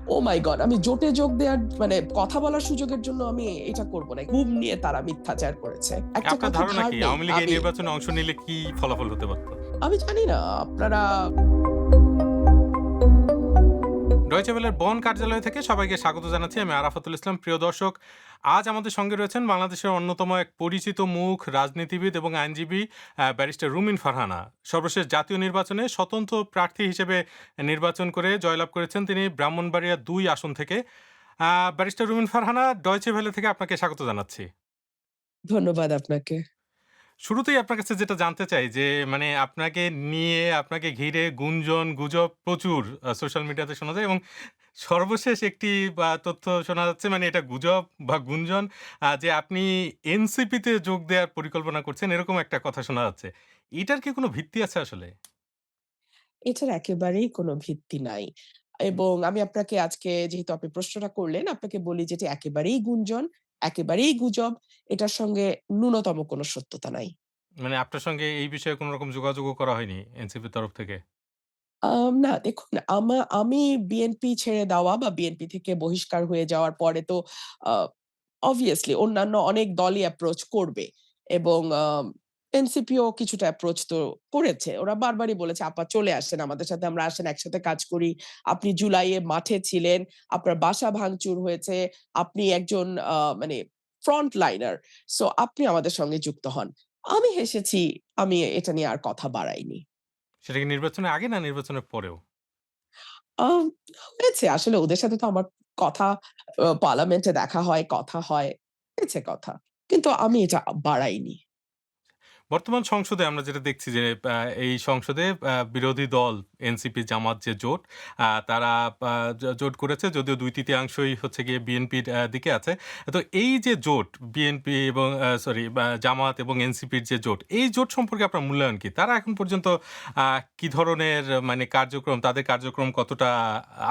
ওহ মাই god! আমি জোটে যোগ দেওয়ার মানে কথা বলার সুযোগের জন্য আমি এটা করব না। ঘুম নিয়ে তারা মিথ্যাচার করেছে। একটা আপনার কথা ধারণা ধার কি নেই। আওয়ামী লীগ এই আমি নির্বাচনে অংশ নিলে কি ফলাফল হতে পারত? আমি জানি না আপনারা ডয়েচে ওয়েলের বন কার্যালয় থেকে সবাইকে স্বাগত জানাচ্ছি। আমি আরাফাতুল ইসলাম। প্রিয় দর্শক, আজ আমাদের সঙ্গে রয়েছেন বাংলাদেশের অন্যতম এক পরিচিত মুখ, রাজনীতিবিদ এবং আইনজীবী ব্যারিস্টার রুমিন ফারহানা। সর্বশেষ জাতীয় নির্বাচনে স্বতন্ত্র প্রার্থী হিসেবে নির্বাচন করে জয়লাভ করেছেন তিনি ব্রাহ্মণবাড়িয়া ২ আসন থেকে। ব্যারিস্টার রুমিন ফারহানা, ডয়েচে ভেলে থেকে আপনাকে স্বাগত জানাচ্ছি। ধন্যবাদ আপনাকে। শুরুতেই আপনার কাছে যেটা জানতে চাই যে মানে আপনাকে নিয়ে, আপনাকে ঘিরে গুঞ্জন, গুজব প্রচুর সোশ্যাল মিডিয়াতে শোনা যায় এবং সর্বশেষ একটি তথ্য শোনা যাচ্ছে মানে এটা গুজব বা গুঞ্জন যে আপনি এনসিপিতে যোগ দেওয়ার পরিকল্পনা করছেন এরকম একটা কথা শোনা যাচ্ছে। এটার কি কোনো ভিত্তি আছে আসলে? এটার একেবারেই কোনো ভিত্তি নাই। এবং আমি আপনাকে আজকে যেহেতু আপনি প্রশ্নটা করলেন, আপনাকে বলি যে এটা একেবারেই গুঞ্জন, একেবারেই গুজব। এটার সঙ্গে ন্যূনতম কোনো সত্যতা নাই। মানে আপনার সঙ্গে এই বিষয়ে কোন রকম যোগাযোগও করা হয়নি এনসিপির তরফ থেকে? না দেখুন আমি বিএনপি ছেড়ে দেওয়া বা বিএনপি থেকে বহিষ্কার হয়ে যাওয়ার পরে তো আ obviously অন্যান্য অনেক দলই অ্যাপ্রোচ করবে এবং এনসিপিও কিছুটা অ্যাপ্রোচ তো করেছে। ওরা বারবারই বলেছে, "আপা চলে আসেন আমাদের সাথে, আমরা আসেন একসাথে কাজ করি। আপনি জুলাইয়ে মাঠে ছিলেন, আপনার বাসা ভাঙচুর হয়েছে। আপনি একজন মানে ফ্রন্ট লাইনার। সো আপনি আমাদের সঙ্গে যুক্ত হন।" আমি হেসেছি। আমি এটা নিয়ে আর কথা বাড়াইনি। সেটা কি নির্বাচনের আগে না নির্বাচনের পরেও? আম হয়েছে আসলে ওদের সাথে তো আমার কথা পার্লামেন্টে দেখা হয়, কথা হয়। হয়েছে কথা। কিন্তু আমি এটা বাড়াইনি। বর্তমান সংসদে আমরা যেটা দেখছি যে এই সংসদে বিরোধী দল এনসিপি জামাত যে জোট তারা জোট করেছে যদিও ২/৩ হচ্ছে গিয়ে বিএনপির দিকে আছে। তো এই যে জোট বিএনপি এবং সরি জামাত এবং এনসিপির যে জোট, এই জোট সম্পর্কে আপনার মূল্যায়ন কি? তারা এখন পর্যন্ত কি ধরনের মানে কার্যক্রম, তাদের কার্যক্রম কতটা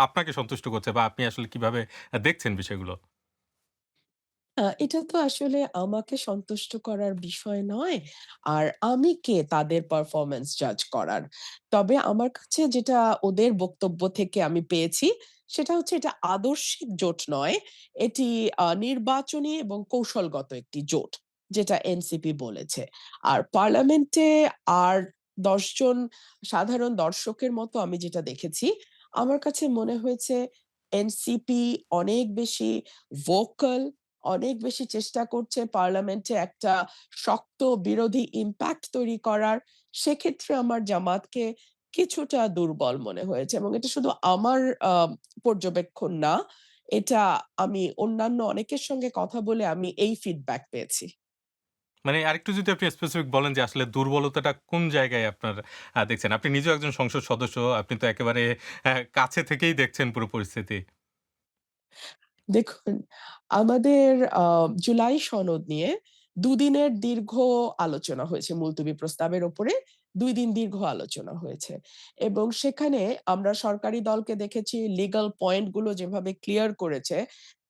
আপনাকে সন্তুষ্ট করছে বা আপনি আসলে কিভাবে দেখছেন বিষয়গুলো? এটা তো আসলে আমাকে সন্তুষ্ট করার বিষয় নয়। আর আমি কে তাদের পারফরম্যান্স জাজ করার। তবে আমার কাছে যেটা ওদের বক্তব্য থেকে আমি পেয়েছি, সেটা হচ্ছে এটা আদর্শিক জোট নয়। এটি নির্বাচনী এবং কৌশলগত একটি জোট। যেটা এনসিপি বলেছে। আর পার্লামেন্টে আর ১০ জন সাধারণ দর্শকের মতো আমি যেটা দেখেছি, আমার কাছে মনে হয়েছে এনসিপি অনেক বেশি ভোকাল, অনেক বেশি চেষ্টা করছে পার্লামেন্টে একটা শক্ত বিরোধী ইমপ্যাক্ট তৈরি করার। সেক্ষেত্রে আমার জামাতকে কিছুটা দুর্বল মনে হয়েছে এবং এটা শুধু আমার আ পর্যবেক্ষণ না। এটা আমি অন্যান্য অনেকের সঙ্গে কথা বলে আমি এই ফিডব্যাক পেয়েছি। মানে আরেকটু যদি আপনি স্পেসিফিক বলেন যে আসলে দুর্বলতাটা কোন জায়গায় আপনার দেখছেন? আপনি নিজেও একজন সংসদ সদস্য। আপনি তো একেবারে কাছে থেকেই দেখছেন পুরো পরিস্থিতি। দেখুন, আমাদের আ জুলাই সনদ নিয়ে ২ দিনের দীর্ঘ আলোচনা হয়েছে মুলতবি প্রস্তাবের উপরে ২ দিন দীর্ঘ আলোচনা হয়েছে। এবং সেখানে আমরা সরকারি দলকে দেখেছি লিগ্যাল পয়েন্ট গুলো যেভাবে ক্লিয়ার করেছে,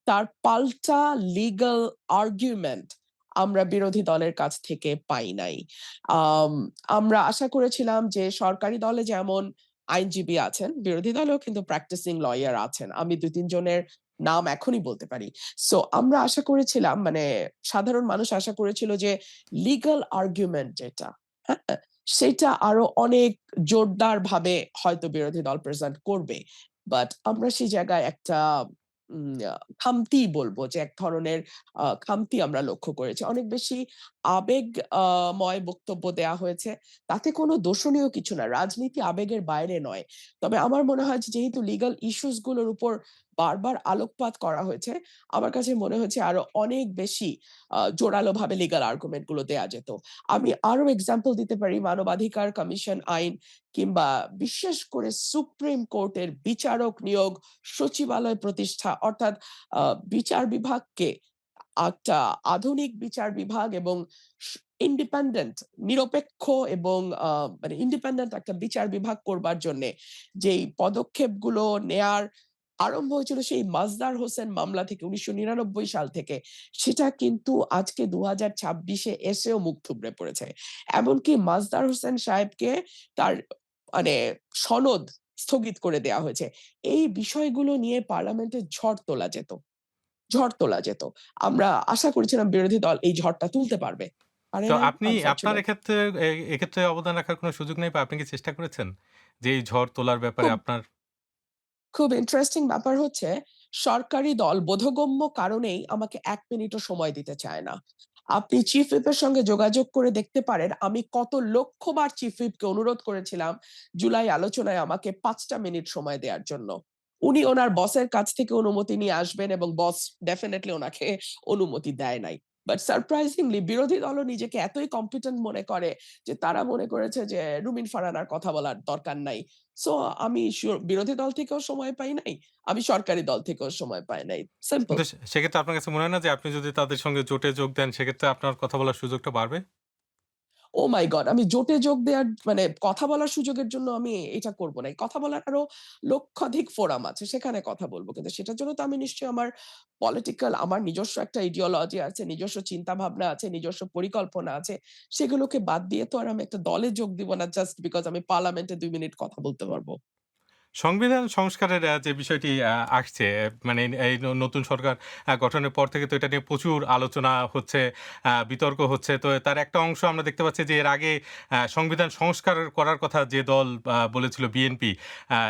তার পাল্টা লিগ্যাল আর্গুমেন্ট আমরা বিরোধী দলের কাছ থেকে পাই নাই। আম আমরা আশা করেছিলাম যে সরকারি দলে যেমন আইনজীবী আছেন, বিরোধী দলেও কিন্তু প্র্যাকটিসিং লয়ার আছেন। আমি ২-৩ জনের নাম এখনই বলতে পারি। সো আমরা আশা করেছিলাম মানে সাধারণ মানুষ আশা করেছিল যে লিগ্যাল আর্গুমেন্ট যেটা, হ্যাঁ? সেটা আরো অনেক জোরদারভাবে হয়তো বিরোধী দল প্রেজেন্ট করবে। বাট আমরা সেই জায়গায় একটা খামতি বলব যে এক ধরনের খামতি আমরা লক্ষ্য করেছি। অনেক বেশি আবেগ ময় বক্তব্য দেয়া হয়েছে। তাতে কোনো দোষণীয় কিছু না। রাজনীতি আবেগের বাইরে নয়। তবে আমার মনে হয় যে যেহেতু লিগ্যাল ইস্যুস গুলোর উপর বারবার আলোকপাত করা হয়েছে, আমার কাছে মনে হয়েছে আরো অনেক বেশি জোরালোভাবে লিগ্যাল আর্গুমেন্ট গুলো দেয়া যেত। আমি আরো এক্সাম্পল দিতে পারি মানবাধিকার কমিশন আইন কিংবা বিশেষ করে সুপ্রিম কোর্টের বিচারক নিয়োগ, সচিবালয় প্রতিষ্ঠা অর্থাৎ আ বিচার বিভাগকে একটা আধুনিক বিচার বিভাগ এবং স ইন্ডিপেন্ডেন্ট নিরপেক্ষ এবং মানে ইন্ডিপেন্ডেন্ট একটা বিচার বিভাগ করবার জন্যে যেই পদক্ষেপগুলো নেয়ার আরম্ভ হয়েছিল সেই মাজদার হোসেন মামলা থেকে ১৯৯৯ সাল থেকে, সেটা কিন্তু আজকে ২০২৬ এ এসেও মুখ থুবড়ে পড়েছে। এমনকি মাজদার হোসেন সাহেবকে তার মানে সনদ স্থগিত করে দেয়া হয়েছে। এই বিষয়গুলো নিয়ে পার্লামেন্টে ঝড় তোলা যেত। ঝড় তোলা যেত। আমরা আশা করেছিলাম বিরোধী দল এই ঝড়টা তুলতে পারবে। পারে তো নাই আপনি আপনার আনফরচুনেট। এক্ষেত্রে অবদান রাখার কোনো সুযোগ নেই বা আপনি কি চেষ্টা করেছেন? যে এই ঝড় তোলার ব্যাপারে খুব আপনার খুব ইন্টারেস্টিং ব্যাপার হচ্ছে, সরকারি দল বোধগম্য কারণেই আমাকে ১ মিনিটও সময় দিতে চায় না। আপনি চিফ হুইপ এর সঙ্গে যোগাযোগ করে দেখতে পারেন, আমি কত লক্ষবার চিফ হুইপকে অনুরোধ করেছিলাম, জুলাই আলোচনায় আমাকে ৫ টা মিনিট সময় দেয়ার জন্য। উনি ওনার বসের কাছ থেকে অনুমতি নিয়ে আসবেন এবং বস ডেফিনিটলি ওনাকে অনুমতি দেয় নাই। বাট সারপ্রাইজিংলি বিরোধী দলও নিজেকে এতই কম্পিটেন্ট মনে করে যে তারা মনে করেছে যে রুমিন ফারহানার কথা বলার দরকার নাই। সো আমি বিরোধী দল থেকেও সময় পাই নাই। আমি সরকারি দল থেকেও সময় পাই নাই। সিম্পল। কিন্তু সেক্ষেত্রে আপনার কাছে মনে হয় না যে আপনি যদি তাদের সঙ্গে জোটে যোগ দেন সেক্ষেত্রে আপনার কথা বলার সুযোগটা বাড়বে? ওহ মাই গড! আমি জোটে যোগ দেয়ার মানে কথা বলার সুযোগের জন্য আমি এটা করব না। কথা বলার আরো লক্ষাধিক ফোরাম আছে। সেখানে কথা বলব। কিন্তু সেটার জন্য তো আমি নিশ্চয়ই আমার নিজস্ব একটা ইডিওলজি আছে, নিজস্ব চিন্তাভাবনা আছে, নিজস্ব পরিকল্পনা আছে। সেগুলোকে বাদ দিয়ে তো আর আমি একটা দলে যোগ দিব না জাস্ট বিকজ আমি পার্লামেন্টে ২ মিনিট কথা বলতে পারব। সংবিধান সংস্কারের যে বিষয়টি আসছে মানে এই নতুন সরকার গঠনের পর থেকে তো এটা নিয়ে প্রচুর আলোচনা হচ্ছে, বিতর্ক হচ্ছে। তো তার একটা অংশ আমরা দেখতে পাচ্ছি যে এর আগে সংবিধান সংস্কার করার কথা যে দল বলেছিল বিএনপি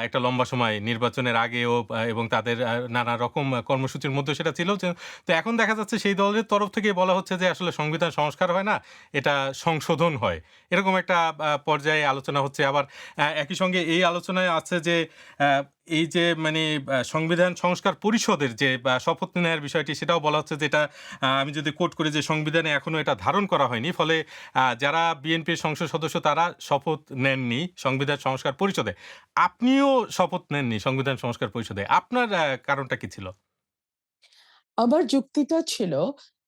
একটা লম্বা সময় নির্বাচনের আগেও এবং তাদের নানা রকম কর্মসূচির মধ্যে সেটা ছিল যে তো এখন দেখা যাচ্ছে সেই দলের তরফ থেকে বলা হচ্ছে যে আসলে সংবিধান সংস্কার হয় না, এটা সংশোধন হয়। এরকম একটা পর্যায়ে আলোচনা হচ্ছে। আবার একই সঙ্গে এই আলোচনায় আছে যে আ এই যে মানে সংবিধান সংস্কার পরিষদের যে শপথ নেয়ার বিষয়টি সেটাও বলা হচ্ছে যে এটা আমি যদি কোট করি যে সংবিধানে এখনো এটা ধারণ করা হয়নি। ফলে যারা বিএনপির সংসদ সদস্য তারা শপথ নেননি সংবিধান সংস্কার পরিষদে। আপনিও শপথ নেননি সংবিধান সংস্কার পরিষদে। আপনার কারণটা কি ছিল? আমার যুক্তিটা ছিল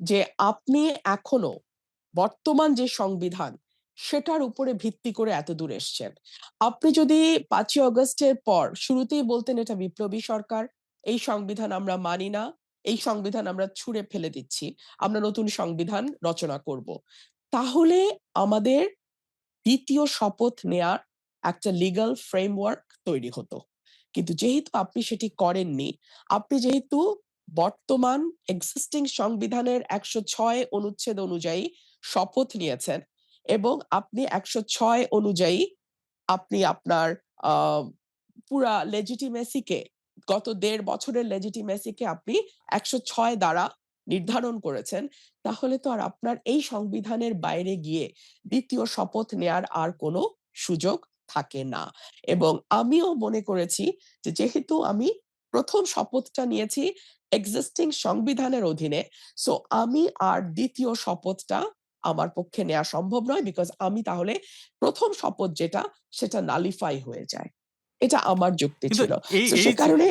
যে আপনি এখনো বর্তমান যে সংবিধান, সেটার উপরে ভিত্তি করে এতদূর এসছেন। আপনি যদি ৫ই অগাস্টের পর শুরুতেই বলতেন এটা বিপ্লবী সরকার, এই সংবিধান আমরা মানি না, এই সংবিধান আমরা ছুঁড়ে ফেলে দিচ্ছি। আমরা নতুন সংবিধান রচনা করব। তাহলে আমাদের ২য় শপথ নেয়ার একটা লিগ্যাল ফ্রেমওয়ার্ক তৈরি হতো। কিন্তু যেহেতু আপনি সেটি করেননি, আপনি যেহেতু বর্তমান এক্সিস্টিং সংবিধানের ১০৬ অনুচ্ছেদ অনুযায়ী শপথ নিয়েছেন এবং আপনি ১০৬ অনুযায়ী আপনি আপনার আ পুরা লেজিটিমেসি কে গত ১.৫ বছরের লেজিটিমেসি কে আপনি ১০৬ দ্বারা নির্ধারণ করেছেন। তাহলে তো আর আপনার এই সংবিধানের বাইরে গিয়ে ২য় শপথ নেয়ার আর কোনো সুযোগ থাকে না। এবং আমিও মনে করেছি যে যেহেতু আমি ১ম শপথটা নিয়েছি এক্সিস্টিং সংবিধানের অধীনে, সো আমি আর ২য় শপথটা আমার পক্ষে নেয়া সম্ভব নয়। বিকজ আমি তাহলে ১ম শপথ যেটা সেটা নালিফাই হয়ে যায়। এটা আমার যুক্তি কিন্তু ছিল। এই সো এই সে যে কারণে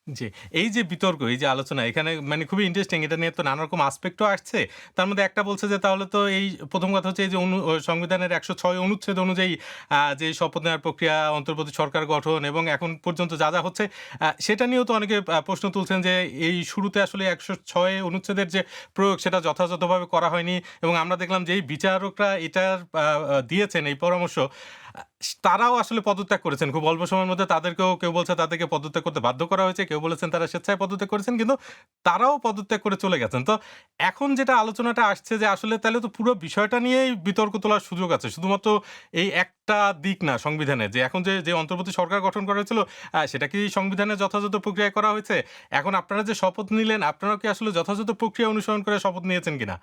জি, এই যে বিতর্ক, এই যে আলোচনা এখানে মানে খুবই ইন্টারেস্টিং। এটা নিয়ে তো নানা রকম আসপেক্ট ও আসছে। তার মধ্যে একটা বলছে যে তাহলে তো এই ১ম কথা হচ্ছে এই যে সংবিধানের ১০৬ অনুচ্ছেদ অনুযায়ী যে শপথ নেওয়ার প্রক্রিয়া, অন্তর্বর্তী সরকার গঠন এবং এখন পর্যন্ত যা হচ্ছে সেটা নিয়েও তো অনেকে প্রশ্ন তুলছেন যে এই শুরুতে আসলে ১০৬ অনুচ্ছেদের যে প্রয়োগ সেটা যথাযথভাবে করা হয়নি এবং আমরা দেখলাম যে এই বিচারকরা এটার আ আ দিয়েছেন এই পরামর্শ আ তারাও আসলে পদত্যাগ করেছেন। খুব অল্প সময়ের মধ্যে তাদেরকেও কেউ বলছে তাদেরকে পদত্যাগ করতে বাধ্য করা হয়েছে। কেউ বলেছেন তারা স্বেচ্ছায় পদত্যাগ করেছেন। কিন্তু তারাও পদত্যাগ করে চলে গেছেন। তো এখন যেটা আলোচনাটা আসছে যে আসলে তাইলে তো পুরো বিষয়টা নিয়েই বিতর্ক তোলার সুযোগ আছে। শুধুমাত্র এই একটা দিক না সংবিধানের যে এখন যে অন্তর্বর্তী সরকার গঠন করা হয়েছিল সেটা কি সংবিধানের যথাযথ প্রক্রিয়ায় করা হয়েছে? এখন আপনারা যে শপথ নিলেন আপনারাও কি আসলে যথাযথ প্রক্রিয়া অনুসরণ করে শপথ নিয়েছেন কিনা?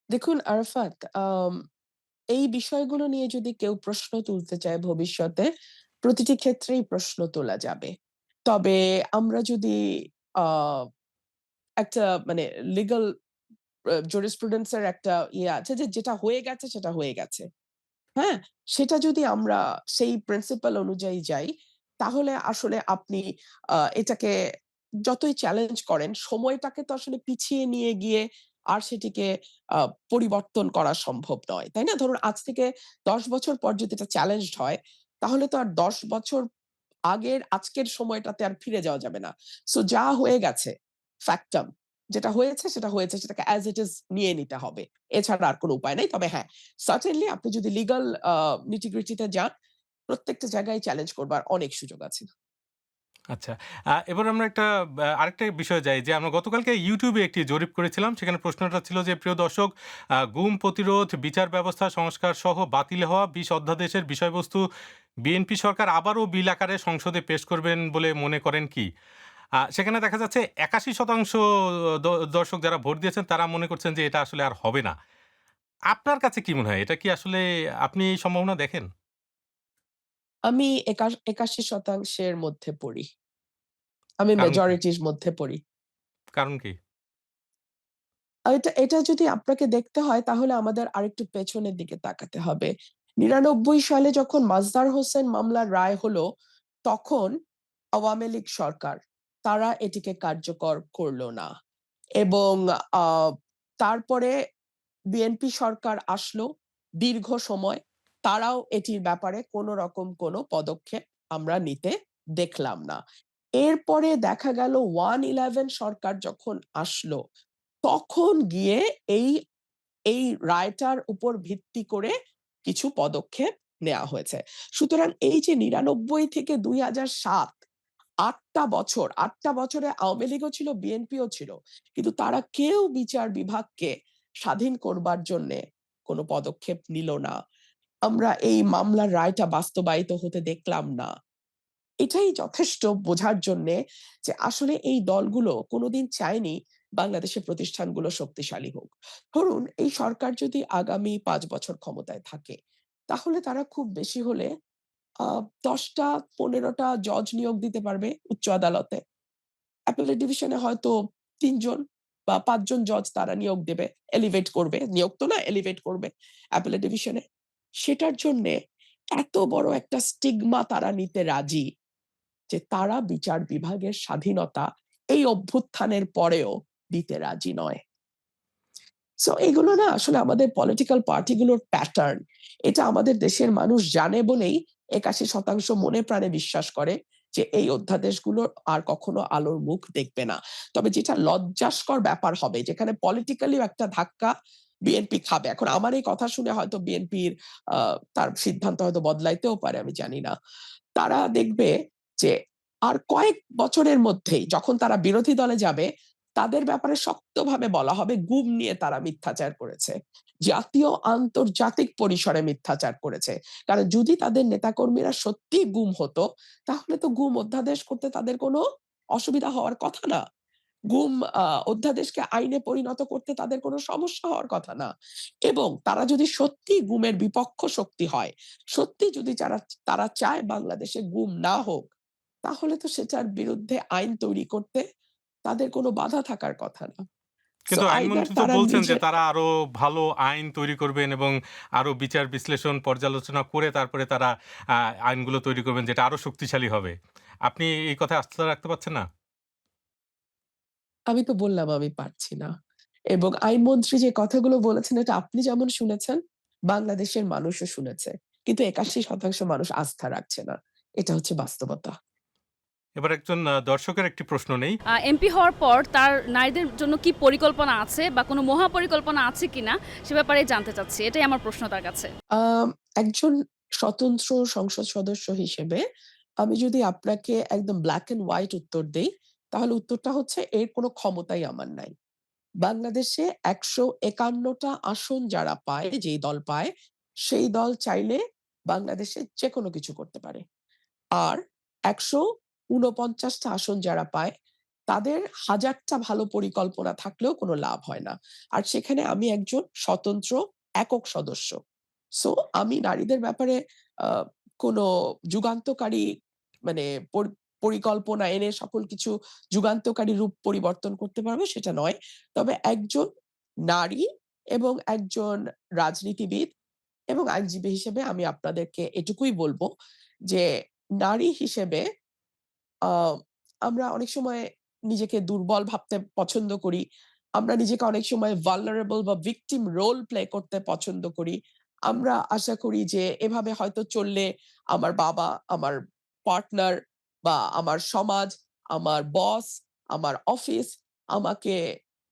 দেখুন আরাফাত, এই বিষয়গুলো নিয়ে যদি কেউ প্রশ্ন তুলতে চায় ভবিষ্যতে, প্রতিটি ক্ষেত্রেই প্রশ্ন তোলা যাবে। তবে আমরা যদি আ একটা মানে লিগ্যাল জুরিসপ্রুডেন্স এর একটা ইয়ে আছে যে যেটা হয়ে গেছে সেটা হয়ে গেছে। হ্যাঁ? সেটা যদি আমরা সেই প্রিন্সিপাল অনুযায়ী যাই, তাহলে আসলে আপনি এটাকে যতই চ্যালেঞ্জ করেন, সময়টাকে তো আসলে পিছিয়ে নিয়ে গিয়ে আর সেটিকে আ পরিবর্তন করা সম্ভব নয়। তাই না? ধরুন আজ থেকে ১০ বছর পর যদি এটা চ্যালেঞ্জড হয়, তাহলে তো আর ১০ বছর আজকের সময়টাতে আর ফিরে যাওয়া যাবে না। সো যা হয়ে গেছে, ফ্যাক্টাম যেটা হয়েছে সেটা হয়েছে। সেটাকে অ্যাজ ইট ইস নিয়ে নিতে হবে। এছাড়া আর কোন উপায় নাই। তবে হ্যাঁ, সার্টেনলি আপনি যদি লিগ্যাল nitty-gritty তে যান, প্রত্যেকটা জায়গায় চ্যালেঞ্জ করবার অনেক সুযোগ আছে। আচ্ছা। এবার আমরা আরেকটা বিষয়ে যাই যে আমরা গতকালকে YouTube এ একটি জরিপ করেছিলাম। সেখানে প্রশ্নটা ছিল যে, প্রিয় দর্শক, গুম প্রতিরোধ, বিচার ব্যবস্থা সংস্কার সহ বাতিল হওয়া ২০ অধ্যাদেশের বিষয়বস্তু বিএনপি সরকার আবারও বিল আকারে সংসদে পেশ করবেন বলে মনে করেন কি? সেখানে দেখা যাচ্ছে ৮১% দ দর্শক যারা ভোট দিয়েছেন তারা মনে করছেন যে এটা আসলে আর হবে না। আপনার কাছে কি মনে হয়? এটা কি আসলে আপনি এই সম্ভাবনা দেখেন? আমি ৮১% এর মধ্যে পড়ি। আমি কারণ কি? মেজরিটির মধ্যে পড়ি। কারণ কি? এটা এটা যদি আপনাকে দেখতে হয় তাহলে আমাদের আরেকটু পেছনের দিকে তাকাতে হবে। ৯৯ সালে যখন মাজদার হোসেন মামলার রায় হলো, তখন আওয়ামী লীগ সরকার তারা এটিকে কার্যকর করল না। এবং আ তারপরে বিএনপি সরকার আসলো দীর্ঘ সময়। তারাও এটির ব্যাপারে কোন রকম কোন পদক্ষেপ আমরা নিতে দেখলাম না। এরপরে দেখা গেল 111 সরকার যখন আসলো, তখন গিয়ে এই এই রায়টার উপর ভিত্তি করে কিছু পদক্ষেপ নেয়া হয়েছে। সুতরাং এই যে ৯৯ থেকে ২০০৭ ৮ টা বছর, ৮ টা বছরে আওয়ামী লীগও ছিল, বিএনপিও ছিল। কিন্তু তারা কেউ বিচার বিভাগকে স্বাধীন করবার জন্যে কোন পদক্ষেপ নিল না। আমরা এই মামলার রায়টা বাস্তবায়িত হতে দেখলাম না। এটাই যথেষ্ট বোঝার জন্যে যে আসলে এই দলগুলো কোনদিন চায়নি বাংলাদেশের প্রতিষ্ঠানগুলো শক্তিশালী হোক। ধরুন এই সরকার যদি আগামী ৫ বছর ক্ষমতায় থাকে, তাহলে তারা খুব বেশি হলে আ ১০ টা ১৫ টা জজ নিয়োগ দিতে পারবে উচ্চ আদালতে। অ্যাপেলেট ডিভিশনে হয়তো ৩ জন বা ৫ জন জজ তারা নিয়োগ দেবে। এলিভেট করবে। নিয়োগ তো না, এলিভেট করবে অ্যাপেলেট ডিভিশনে। সেটার জন্যে এত বড় একটা স্টিগমা তারা নিতে রাজি যে তারা বিচার বিভাগের স্বাধীনতা এই অভ্যুত্থানের পরেও দিতে রাজি নয়। সো এগুলো না আসলে আমাদের পলিটিক্যাল পার্টি গুলোর প্যাটার্ন। এটা আমাদের দেশের মানুষ জানে বলেই ৮১% মনে প্রাণে বিশ্বাস করে যে এই অধ্যাদেশগুলো আর কখনো আলোর মুখ দেখবে না। তবে যেটা লজ্জাস্কর ব্যাপার হবে, যেখানে পলিটিক্যালিও একটা ধাক্কা বিএনপি খাবে। এখন আমার এই কথা শুনে হয়তো বিএনপির তার সিদ্ধান্ত হয়তো বদলাইতেও পারে, আমি জানি না। তারা দেখবে যে আর কয়েক বছরের মধ্যেই যখন তারা বিরোধী দলে যাবে, তাদের ব্যাপারে শক্তভাবে বলা হবে গুম নিয়ে তারা মিথ্যাচার করেছে। জাতীয় আন্তর্জাতিক পরিসরে মিথ্যাচার করেছে। কারণ যদি তাদের নেতাকর্মীরা সত্যিই গুম হতো, তাহলে তো গুম অধ্যাদেশ করতে তাদের কোনো অসুবিধা হওয়ার কথা না। গুম অধ্যাদেশকে আইনে পরিণত করতে তাদের কোনো সমস্যা হওয়ার কথা না। এবং তারা যদি সত্যিই গুমের বিপক্ষ শক্তি হয়, সত্যি যদি তারা চায় বাংলাদেশে গুম না হোক, তাহলে তো সেটার বিরুদ্ধে আইন তৈরি করতে তাদের কোনো বাধা থাকার কথা না। সো কিন্তু আইদার আইনমন্ত্রী তো তারা বলছেন যে নিজে তারা আরো ভালো আইন তৈরি করবেন এবং আরো বিচার বিশ্লেষণ পর্যালোচনা করে তারপরে তারা আ আইনগুলো তৈরি করবেন যেটা আরো শক্তিশালী হবে। আপনি এই কথায় আস্থা রাখতে পারছেন না? আমি তো বললাম আমি পারছি না। এবং আইনমন্ত্রী যে কথাগুলো বলেছেন এটা আপনি যেমন শুনেছেন, বাংলাদেশের মানুষও শুনেছে। কিন্তু ৮১% মানুষ আস্থা রাখছে না। এটা হচ্ছে বাস্তবতা। এবার একজন দর্শকের একটি প্রশ্ন নেই। এমপি হওয়ার পর তার নারীদের জন্য কি পরিকল্পনা আছে বা কোনো মহাপরিকল্পনা আছে কিনা সে ব্যাপারে জানতে চাচ্ছি। এটাই আমার প্রশ্ন তার কাছে। আম একজন স্বতন্ত্র সংসদ সদস্য হিসেবে আমি যদি আপনাকে একদম ব্লাক অ্যান্ড হোয়াইট উত্তর দেই, তাহলে উত্তরটা হচ্ছে এর কোনো ক্ষমতাই আমার নাই। বাংলাদেশে ১৫১ টা আসন যারা পায়, যেই দল পায়, সেই দল চাইলে বাংলাদেশে যেকোনো কিছু করতে পারে। আর ১৪৯ টা আসন যারা পায়, তাদের ১০০০ টা ভালো পরিকল্পনা থাকলেও কোনো লাভ হয় না। আর সেখানে আমি একজন স্বতন্ত্র একক সদস্য। সো আমি নারীদের ব্যাপারে আ কোনো যুগান্তকারী মানে পরিকল্পনা এনে সকল কিছু যুগান্তকারী রূপ পরিবর্তন করতে পারবো সেটা নয়। তবে একজন নারী এবং একজন রাজনীতিবিদ এবং আইনজীবী হিসেবে আমি আপনাদেরকে এটুকুই বলব যে নারী হিসেবে আ আমরা অনেক সময় নিজেকে দুর্বল ভাবতে পছন্দ করি। আমরা নিজেকে অনেক সময় vulnerable বা victim role play করতে পছন্দ করি। আমরা আশা করি যে এভাবে হয়তো চললে আমার বাবা, আমার পার্টনার বা আমার সমাজ, আমার বস, আমার অফিস আমাকে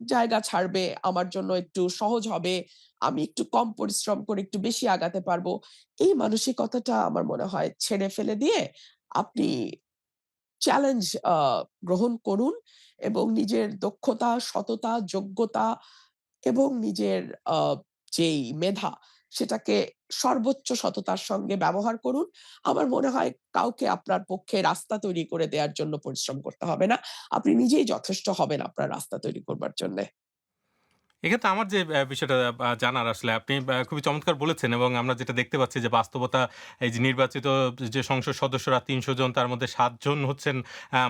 জায়গা ছাড়বে, আমার জন্য একটু সহজ হবে, আমি একটু কম পরিশ্রম করে একটু বেশি আগাতে পারবো। এই মানসিকতাটা আমার মনে হয় ছেড়ে ফেলে দিয়ে আপনি চ্যালেঞ্জ আ গ্রহণ করুন এবং নিজের দক্ষতা, সততা, যোগ্যতা এবং নিজের আ যেই মেধা সেটাকে সর্বোচ্চ সততার সঙ্গে ব্যবহার করুন। আমার মনে হয় কাউকে আপনার পক্ষে রাস্তা তৈরি করে দেয়ার জন্য পরিশ্রম করতে হবে না। আপনি নিজেই যথেষ্ট হবেন আপনার রাস্তা তৈরি করবার জন্যে। এক্ষেত্রে আমার যে বিষয়টা জানার আসলে আপনি খুবই চমৎকার বলেছেন এবং আমরা যেটা দেখতে পাচ্ছি যে বাস্তবতা এই যে নির্বাচিত যে সংসদ সদস্যরা ৩০০ জন তার মধ্যে ৭ জন হচ্ছেন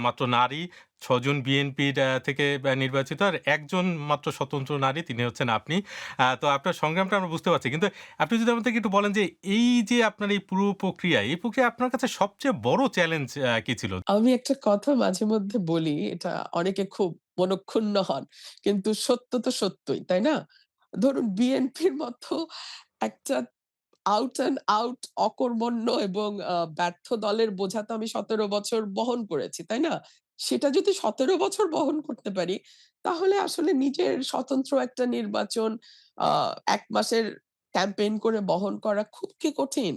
মাত্র নারী, ৬ জন বিএনপির থেকে নির্বাচিত আর ১ জন মাত্র স্বতন্ত্র নারী তিনি হচ্ছেন আপনি। তো আপনার সংগ্রামটা আমরা বুঝতে পারছি। কিন্তু আপনি যদি আমাদেরকে একটু বলেন যে এই যে আপনার এই পুরো প্রক্রিয়া, এই প্রক্রিয়া আপনার কাছে সবচেয়ে বড় চ্যালেঞ্জ কি ছিল? আমি একটা কথা মাঝে মধ্যে বলি, এটা অনেকে খুব মনঃক্ষুণ্ণ হন। কিন্তু সত্য তো সত্যই, তাই না? ধরুন বিএনপির মতো একটা আউট অ্যান্ড আউট অকর্মণ্য এবং ব্যর্থ দলের বোঝা তো আমি ১৭ বছর বহন করেছি, তাই না? সেটা যদি ১৭ বছর বহন করতে পারি, তাহলে আসলে নিজের স্বতন্ত্র একটা নির্বাচন আ ১ মাসের ক্যাম্পেইন করে বহন করা খুব কি কঠিন?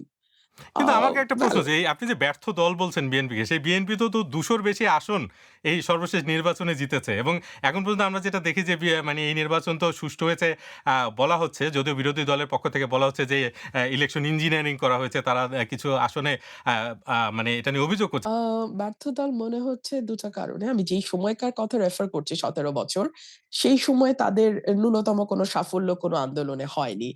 আ কিন্তু আমাকে একটা প্রশ্ন ওয়েল যে, এই আপনি যে ব্যর্থ দল বলছেন বিএনপিকে, সেই বিএনপি তো ২০০ র বেশি আসন এই সর্বশেষ নির্বাচনে জিতেছে এবং এখন পর্যন্ত আমরা যেটা দেখি যে মানে এই নির্বাচন তো সুষ্ঠু হয়েছে বলা হচ্ছে, যদিও বিরোধী দলের পক্ষ থেকে বলা হচ্ছে যে ইলেকশন ইঞ্জিনিয়ারিং করা হয়েছে। তারা কিছু আসনে আ আ মানে এটা নিয়ে অভিযোগ করছে। আ ব্যর্থ দল মনে হচ্ছে ২ টা কারণে। আমি যেই সময়কার কথা রেফার করছি ১৭ বছর, সেই সময় তাদের ন্যূনতম কোনো সাফল্য কোনো আন্দোলনে হয়নি।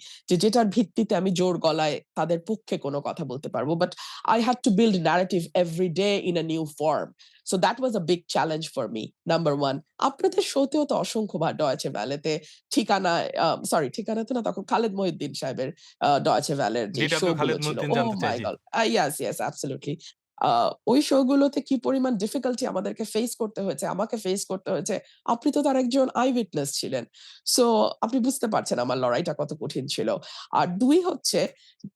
যেটার ভিত্তিতে আমি জোর গলায় তাদের পক্ষে কোনো কথা বলতে পারব। But I had to build narrative every day in a new form. So that was a big challenge for me, number 1. আপনাদের শোতেও তো অসংখ্যবার ডয়েচে ভ্যালেতে ঠিকানায় সরি ঠিকানাতে না তখন খালেদ মহিউদ্দিন সাহেবের ডয়েচে ভ্যালের যে শো ডিডব্লিউ গুলো খালেদ ছিল। মহিউদ্দিন ওহ জানতে চাই। মাই জি। গড! Yes, yes, absolutely. আ ওই শো গুলোতে কি পরিমাণ ডিফিকাল্টি আমাদেরকে ফেস করতে হয়েছে, আমাকে ফেস করতে হয়েছে। আপনি তো তার একজন আই উইটনেস ছিলেন। সো আপনি বুঝতে পারছেন আমার লড়াইটা কত কঠিন ছিল। আর ২ হচ্ছে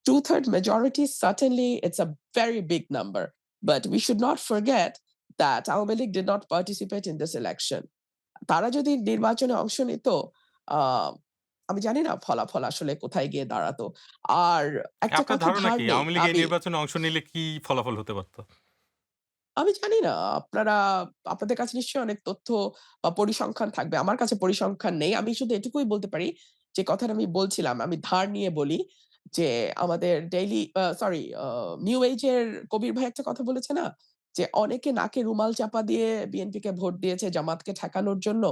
2/3 majority certainly it's a very big number. But we should not forget that Awami League did not participate in this election. তারা যদি নির্বাচনে অংশ নিত, আ আমি জানি না ফলাফল আসলে কোথায় গিয়ে দাঁড়াতো। আর একটা আপনার কথা ধারণা ধার কি নেই। আওয়ামী লীগ এই আমি নির্বাচনে অংশ নিলে কি ফলাফল হতে পারত? আমি জানি না আপনাদের কাছে নিশ্চয়ই অনেক তথ্য বা পরিসংখ্যান থাকবে। আমার কাছে পরিসংখ্যান নেই। আমি শুধু এটুকুই বলতে পারি যে কথাটা আমি বলছিলাম, আমি ধার নিয়ে বলি যে আমাদের ডেইলি সরি নিউ এজ এর কবির ভাই একটা কথা বলেছে না? যে অনেকে নাকে রুমাল চাপা দিয়ে বিএনপিকে ভোট দিয়েছে জামাতকে ঠেকানোর জন্য।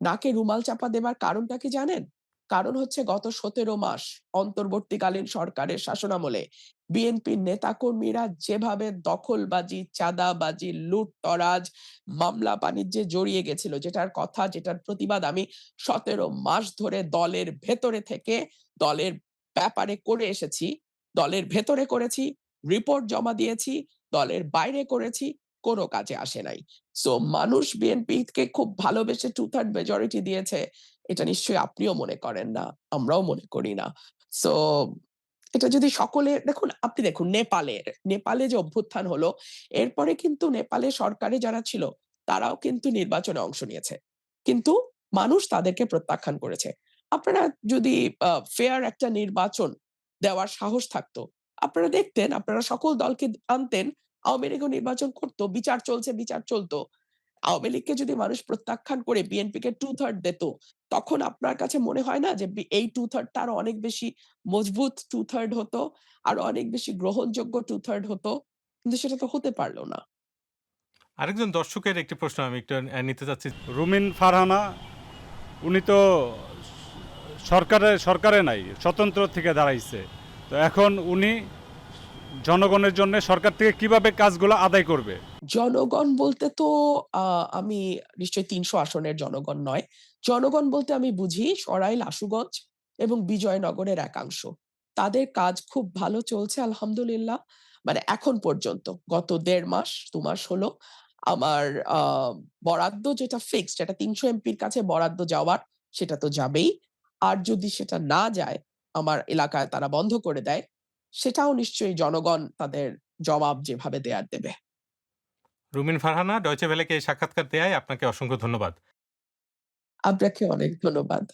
নাকে রুমাল চাপা দেবার কারণটা কি জানেন? কারণ হচ্ছে গত ১৭ মাস অন্তর্বর্তীকালীন সরকারের শাসনামলে বিএনপির নেতাকর্মীরা যেভাবে দখলবাজি, চাঁদাবাজি, লুটতরাজ, মামলা-বাণিজ্যে জড়িয়ে গেছিল, যেটার কথা, যেটার প্রতিবাদ আমি ১৭ মাস ধরে দলের ভেতরে থেকে দলের ব্যাপারে করে এসেছি। দলের ভেতরে করেছি, রিপোর্ট জমা দিয়েছি, দলের বাইরে করেছি, কোনো কাজে আসে নাই। সো মানুষ বিএনপিকে খুব ভালোবেসে 2/3 মেজরিটি দিয়েছে। এটা নিশ্চয়ই আপনিও মনে করেন না, আমরাও মনে করি না। সো এটা যদি সকলে দেখুন, আপনি দেখুন নেপালে যে অভ্যুত্থান হলো, এরপরে কিন্তু নেপালে সরকারে যারা ছিল, তারাও কিন্তু নির্বাচনে অংশ নিয়েছে। কিন্তু মানুষ তাদেরকে প্রত্যাখ্যান করেছে। আপনারা যদি ফেয়ার একটা নির্বাচন দেওয়ার সাহস থাকতো, আপনারা দেখতেন, আপনারা সকল দলকে আনতেন, আওয়ামী লীগও নির্বাচন করত, বিচার চলছে, বিচার চলত। আওয়ামী লীগকে যদি মানুষ প্রত্যাখ্যান করে বিএনপিকে 2/3 দিত, তখন আপনার কাছে মনে হয় না যে এই 2/3 টা আরো অনেক বেশি মজবুত 2/3 হতো, আরো অনেক বেশি গ্রহণযোগ্য 2/3 হতো? কিন্তু সেটা তো হতে পারল না। আরেকজন দর্শকের একটি প্রশ্ন আমি একটু নিতে চাচ্ছি। রুমিন ফারহানা উনি তো সরকারে নাই, স্বতন্ত্র থেকে দাঁড়াইছে। তো এখন উনি জনগণের জন্য সরকার থেকে কিভাবে কাজগুলো আদায় করবে? জনগণ বলতে তো আ আমি নিশ্চয়ই ৩০০ আসনের জনগণ নয়। জনগণ বলতে আমি বুঝি সরাইল, আশুগঞ্জ এবং বিজয়নগরের একাংশ। তাদের কাজ খুব ভালো চলছে আলহামদুলিল্লাহ। মানে এখন পর্যন্ত গত ১.৫ মাস ২ মাস হলো আমার আ বরাদ্দ যেটা ফিক্সড, যেটা ৩০০ এমপির কাছে বরাদ্দ যাওয়ার সেটা তো যাবেই। আর যদি সেটা না যায়, আমার এলাকায় তারা বন্ধ করে দেয়, সেটাও নিশ্চয়ই জনগণ তাদের জবাব যেভাবে দেয়ার দেবে। রুমিন ফারহানা ডয়চে ভেলেকে এই সাক্ষাৎকার দেয়ায় আপনাকে অসংখ্য ধন্যবাদ। আপনাকে অনেক ধন্যবাদ।